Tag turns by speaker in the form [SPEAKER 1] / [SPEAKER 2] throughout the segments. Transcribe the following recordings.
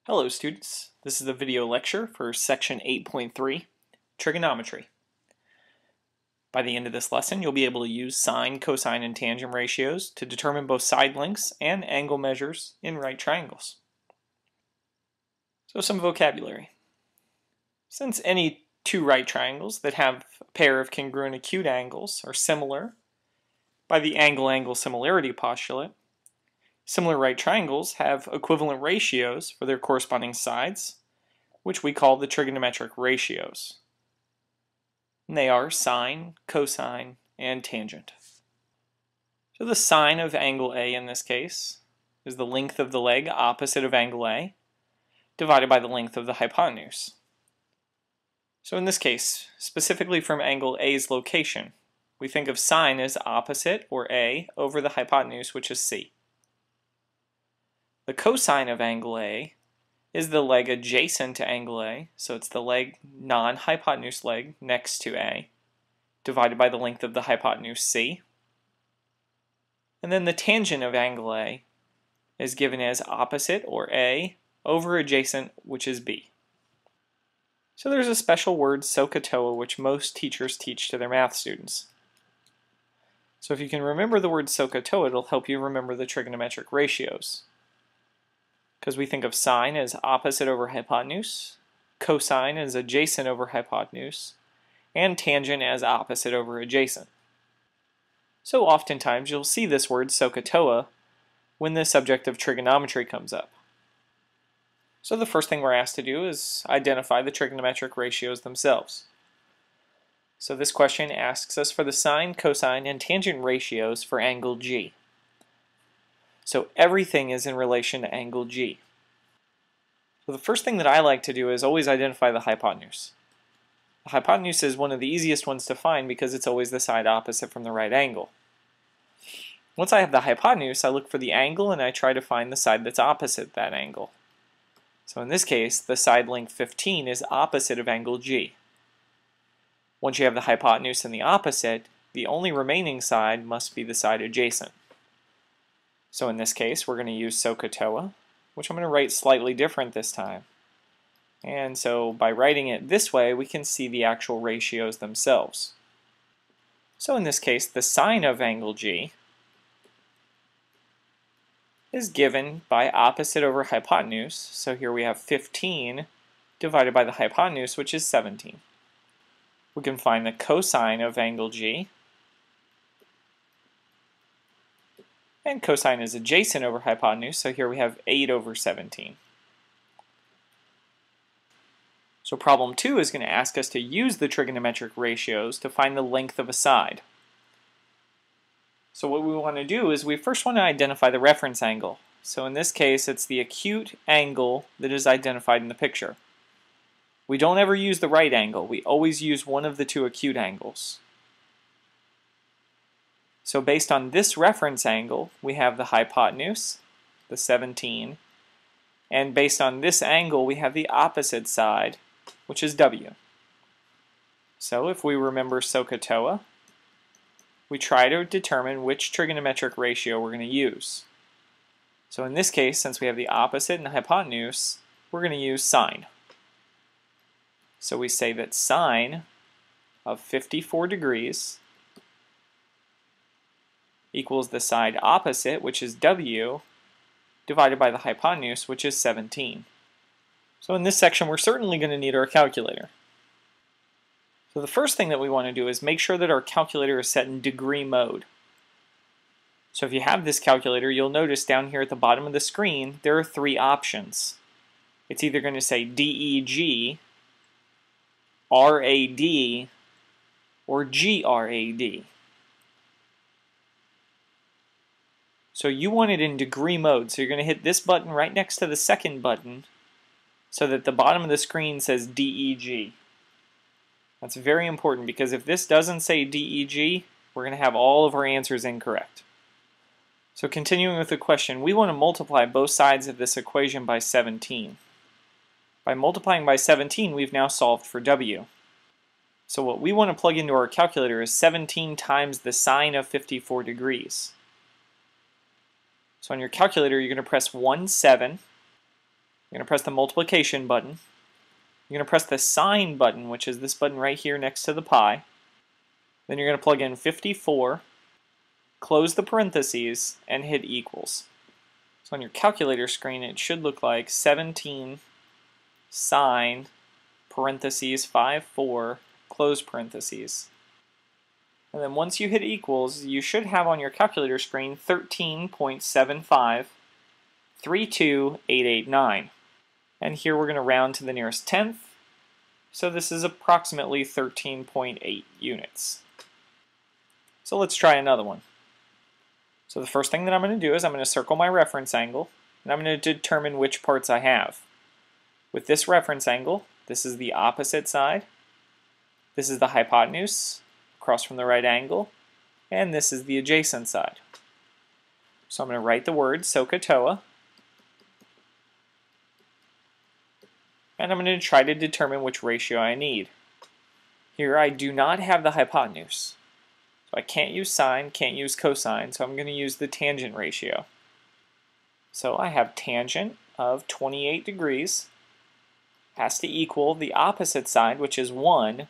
[SPEAKER 1] Hello students, this is a video lecture for section 8.3, Trigonometry. By the end of this lesson you'll be able to use sine, cosine, and tangent ratios to determine both side lengths and angle measures in right triangles. So some vocabulary. Since any two right triangles that have a pair of congruent acute angles are similar by the angle-angle similarity postulate, similar right triangles have equivalent ratios for their corresponding sides, which we call the trigonometric ratios. And they are sine, cosine, and tangent. So the sine of angle A in this case is the length of the leg opposite of angle A divided by the length of the hypotenuse. So in this case, specifically from angle A's location, we think of sine as opposite, or A, over the hypotenuse, which is C. The cosine of angle A is the leg adjacent to angle A, so it's the leg non-hypotenuse leg next to A, divided by the length of the hypotenuse C. And then the tangent of angle A is given as opposite, or A, over adjacent, which is B. So there's a special word, SOHCAHTOA, which most teachers teach to their math students. So if you can remember the word SOHCAHTOA, it'll help you remember the trigonometric ratios. Because we think of sine as opposite over hypotenuse, cosine as adjacent over hypotenuse, and tangent as opposite over adjacent. So oftentimes you'll see this word SOHCAHTOA when the subject of trigonometry comes up. So the first thing we're asked to do is identify the trigonometric ratios themselves. So this question asks us for the sine, cosine, and tangent ratios for angle G. So everything is in relation to angle G. So the first thing that I like to do is always identify the hypotenuse. The hypotenuse is one of the easiest ones to find because it's always the side opposite from the right angle. Once I have the hypotenuse, I look for the angle and I try to find the side that's opposite that angle. So in this case, the side length 15 is opposite of angle G. Once you have the hypotenuse and the opposite, the only remaining side must be the side adjacent. So in this case, we're going to use SOHCAHTOA, which I'm going to write slightly different this time. And so by writing it this way, we can see the actual ratios themselves. So in this case, the sine of angle G is given by opposite over hypotenuse. So here we have 15 divided by the hypotenuse, which is 17. We can find the cosine of angle G. And cosine is adjacent over hypotenuse, so here we have 8 over 17. So problem 2 is going to ask us to use the trigonometric ratios to find the length of a side. So what we want to do is we first want to identify the reference angle. So in this case, it's the acute angle that is identified in the picture. We don't ever use the right angle. We always use one of the two acute angles. So based on this reference angle, we have the hypotenuse, the 17, and based on this angle, we have the opposite side, which is W. So if we remember SOHCAHTOA, we try to determine which trigonometric ratio we're going to use. So in this case, since we have the opposite and the hypotenuse, we're going to use sine. So we say that sine of 54 degrees equals the side opposite, which is W, divided by the hypotenuse, which is 17. So in this section, we're certainly going to need our calculator. So the first thing that we want to do is make sure that our calculator is set in degree mode. So if you have this calculator, you'll notice down here at the bottom of the screen, there are 3 options. It's either going to say DEG, RAD, or GRAD. So you want it in degree mode, so you're going to hit this button right next to the second button so that the bottom of the screen says DEG. That's very important because if this doesn't say DEG, we're going to have all of our answers incorrect. So continuing with the question, we want to multiply both sides of this equation by 17. By multiplying by 17, we've now solved for W. So what we want to plug into our calculator is 17 times the sine of 54 degrees. So on your calculator, you're going to press 17, You're going to press the multiplication button. You're going to press the sign button, which is this button right here next to the pi. Then you're going to plug in 54, close the parentheses, and hit equals. So on your calculator screen, it should look like 17 sine parentheses 54 close parentheses. And then once you hit equals, you should have on your calculator screen 13.75 32889. And here we're going to round to the nearest tenth. So this is approximately 13.8 units. So let's try another one. So the first thing that I'm going to do is I'm going to circle my reference angle, and I'm going to determine which parts I have. With this reference angle, this is the opposite side, this is the hypotenuse across from the right angle, and this is the adjacent side. So I'm going to write the word SOHCAHTOA, and I'm going to try to determine which ratio I need. Here I do not have the hypotenuse. So I can't use sine, can't use cosine, so I'm going to use the tangent ratio. So I have tangent of 28 degrees has to equal the opposite side, which is 1,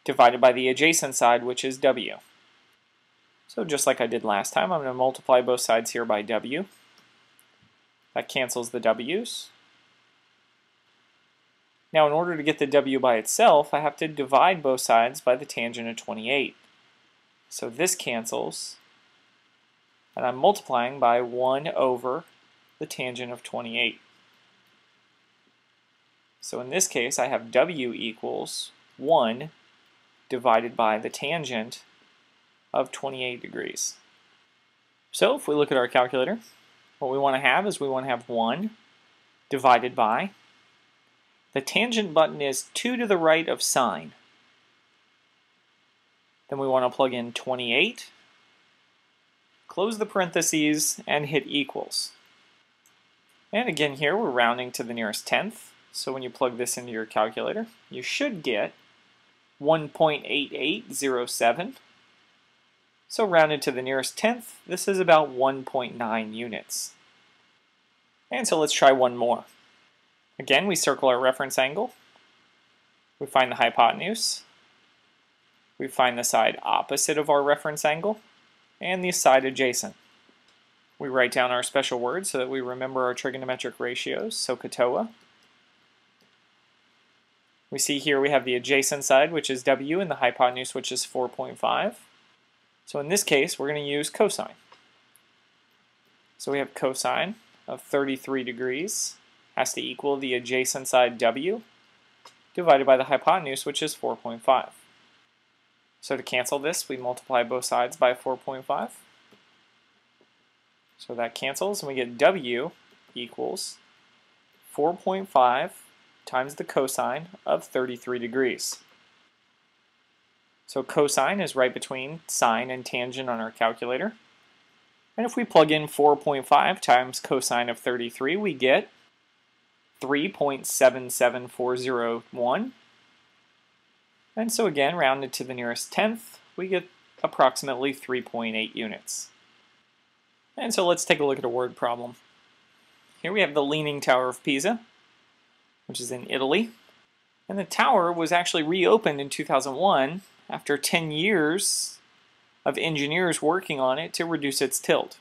[SPEAKER 1] divided by the adjacent side, which is w. So just like I did last time, I'm going to multiply both sides here by w. That cancels the w's. Now in order to get the w by itself, I have to divide both sides by the tangent of 28. So this cancels, and I'm multiplying by 1 over the tangent of 28. So in this case, I have w equals 1 divided by the tangent of 28 degrees. So if we look at our calculator, what we want to have is we want to have 1 divided by, the tangent button is 2 to the right of sine. Then we want to plug in 28, close the parentheses, and hit equals. And again here we're rounding to the nearest tenth, so when you plug this into your calculator, you should get 1.8807. So rounded to the nearest tenth, this is about 1.9 units. And so let's try one more. Again, we circle our reference angle, we find the hypotenuse, we find the side opposite of our reference angle, and the side adjacent. We write down our special words so that we remember our trigonometric ratios, SOHCAHTOA. We see here we have the adjacent side, which is w, and the hypotenuse, which is 4.5. So in this case, we're going to use cosine. So we have cosine of 33 degrees has to equal the adjacent side w divided by the hypotenuse, which is 4.5. So to cancel this, we multiply both sides by 4.5. So that cancels, and we get w equals 4.5 times the cosine of 33 degrees. So cosine is right between sine and tangent on our calculator. And if we plug in 4.5 times cosine of 33, we get 3.77401. And so again, rounded to the nearest tenth, we get approximately 3.8 units. And so let's take a look at a word problem. Here we have the Leaning Tower of Pisa, which is in Italy. And the tower was actually reopened in 2001 after 10 years of engineers working on it to reduce its tilt.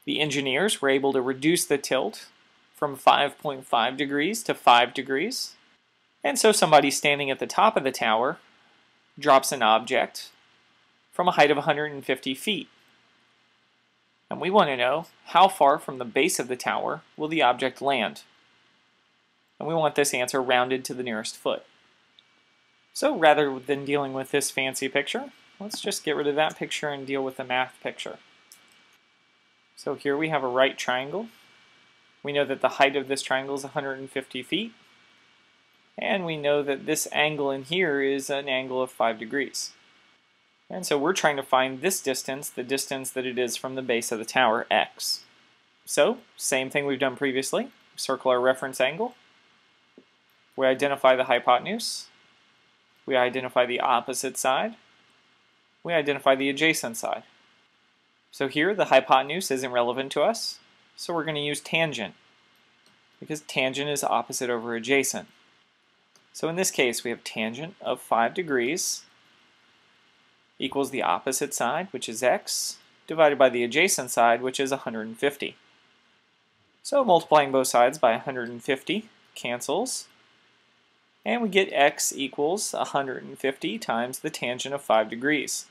[SPEAKER 1] The engineers were able to reduce the tilt from 5.5 degrees to 5 degrees. And so somebody standing at the top of the tower drops an object from a height of 150 feet. And we want to know how far from the base of the tower will the object land. And we want this answer rounded to the nearest foot. So rather than dealing with this fancy picture, let's just get rid of that picture and deal with the math picture. So here we have a right triangle. We know that the height of this triangle is 150 feet. And we know that this angle in here is an angle of 5 degrees. And so we're trying to find this distance, the distance that it is from the base of the tower, x. So, same thing we've done previously. Circle our reference angle. We identify the hypotenuse. We identify the opposite side. We identify the adjacent side. So here the hypotenuse isn't relevant to us, so we're going to use tangent. because tangent is opposite over adjacent. So in this case, we have tangent of 5 degrees equals the opposite side, which is x, divided by the adjacent side, which is 150. So multiplying both sides by 150 cancels, and we get x equals 150 times the tangent of 5 degrees.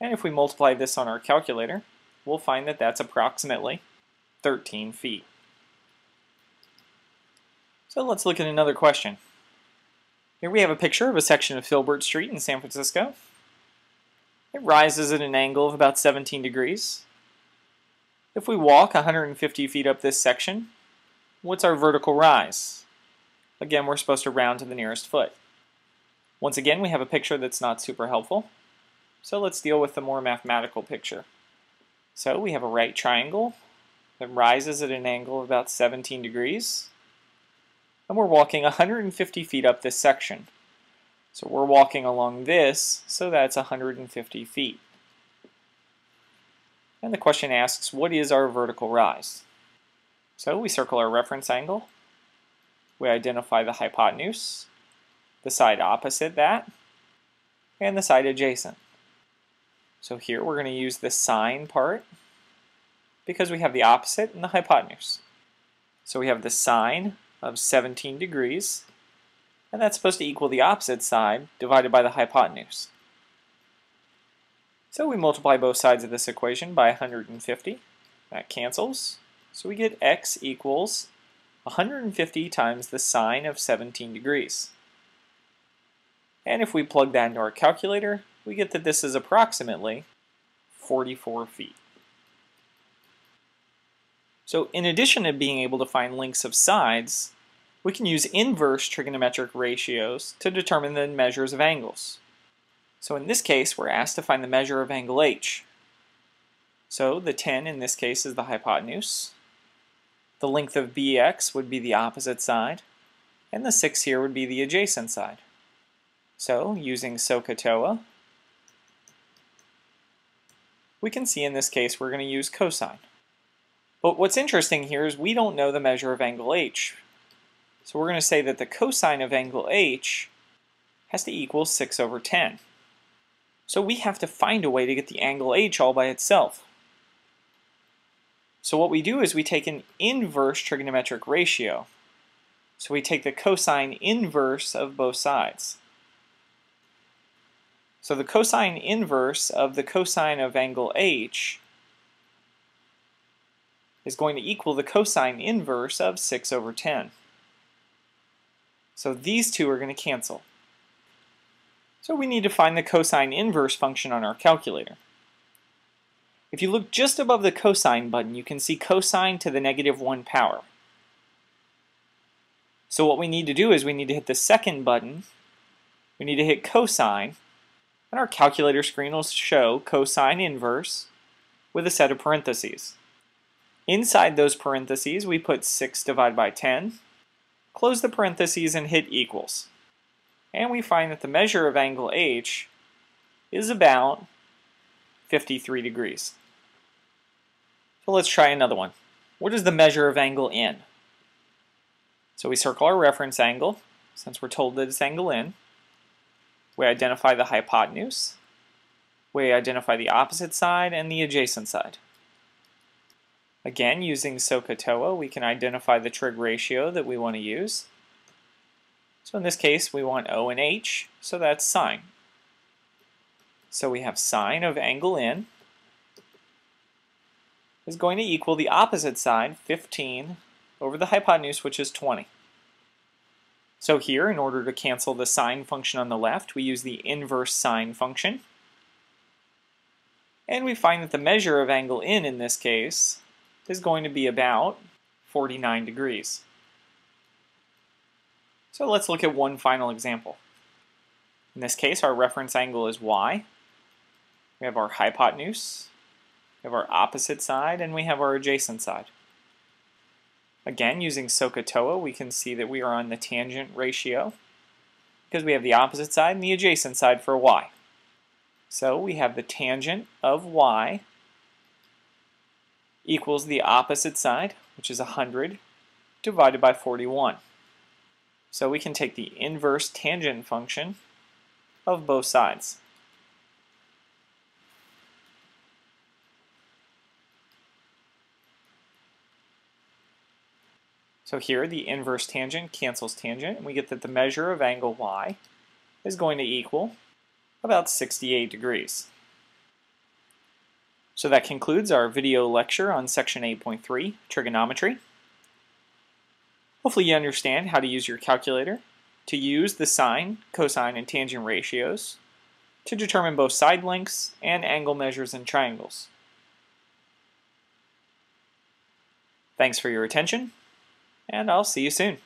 [SPEAKER 1] And if we multiply this on our calculator, we'll find that that's approximately 13 feet. So let's look at another question. Here we have a picture of a section of Filbert Street in San Francisco. It rises at an angle of about 17 degrees. If we walk 150 feet up this section, what's our vertical rise? Again, we're supposed to round to the nearest foot. Once again, we have a picture that's not super helpful. So let's deal with the more mathematical picture. So we have a right triangle that rises at an angle of about 17 degrees. And we're walking 150 feet up this section. So we're walking along this, so that's 150 feet. And the question asks, what is our vertical rise? So we circle our reference angle. We identify the hypotenuse, the side opposite that, and the side adjacent. So here we're going to use the sine part because we have the opposite and the hypotenuse. So we have the sine of 17 degrees, and that's supposed to equal the opposite side divided by the hypotenuse. So we multiply both sides of this equation by 150. That cancels. So we get x equals 150 times the sine of 17 degrees. And if we plug that into our calculator, we get that this is approximately 44 feet. So in addition to being able to find lengths of sides, we can use inverse trigonometric ratios to determine the measures of angles. So in this case, we're asked to find the measure of angle h. So the 10 in this case is the hypotenuse. The length of bx would be the opposite side, and the 6 here would be the adjacent side. So using SOHCAHTOA, we can see in this case we're going to use cosine. But what's interesting here is we don't know the measure of angle h. So we're going to say that the cosine of angle h has to equal 6 over 10. So we have to find a way to get the angle h all by itself. So what we do is we take an inverse trigonometric ratio. So we take the cosine inverse of both sides. So the cosine inverse of the cosine of angle h is going to equal the cosine inverse of 6 over 10. So these two are going to cancel. So we need to find the cosine inverse function on our calculator. If you look just above the cosine button, you can see cosine to the -1 power. So what we need to do is we need to hit the second button, we need to hit cosine, and our calculator screen will show cosine inverse with a set of parentheses. Inside those parentheses, we put 6 divided by 10, close the parentheses and hit equals. And we find that the measure of angle h is about 53 degrees. So let's try another one. What is the measure of angle n? So we circle our reference angle, since we're told that it's angle n. We identify the hypotenuse. We identify the opposite side and the adjacent side. Again, using SOHCAHTOA, we can identify the trig ratio that we want to use. So in this case, we want O and H, so that's sine. So we have sine of angle n is going to equal the opposite side, 15, over the hypotenuse, which is 20. So here, in order to cancel the sine function on the left, we use the inverse sine function. And we find that the measure of angle n in this case is going to be about 49 degrees. So let's look at one final example. In this case, our reference angle is y. We have our hypotenuse, we have our opposite side, and we have our adjacent side. Again, using SOHCAHTOA, we can see that we are on the tangent ratio because we have the opposite side and the adjacent side for y. So we have the tangent of y equals the opposite side, which is 100, divided by 41. So we can take the inverse tangent function of both sides. So here the inverse tangent cancels tangent, and we get that the measure of angle y is going to equal about 68 degrees. So that concludes our video lecture on section 8.3, trigonometry. Hopefully you understand how to use your calculator to use the sine, cosine, and tangent ratios to determine both side lengths and angle measures in triangles. Thanks for your attention, and I'll see you soon.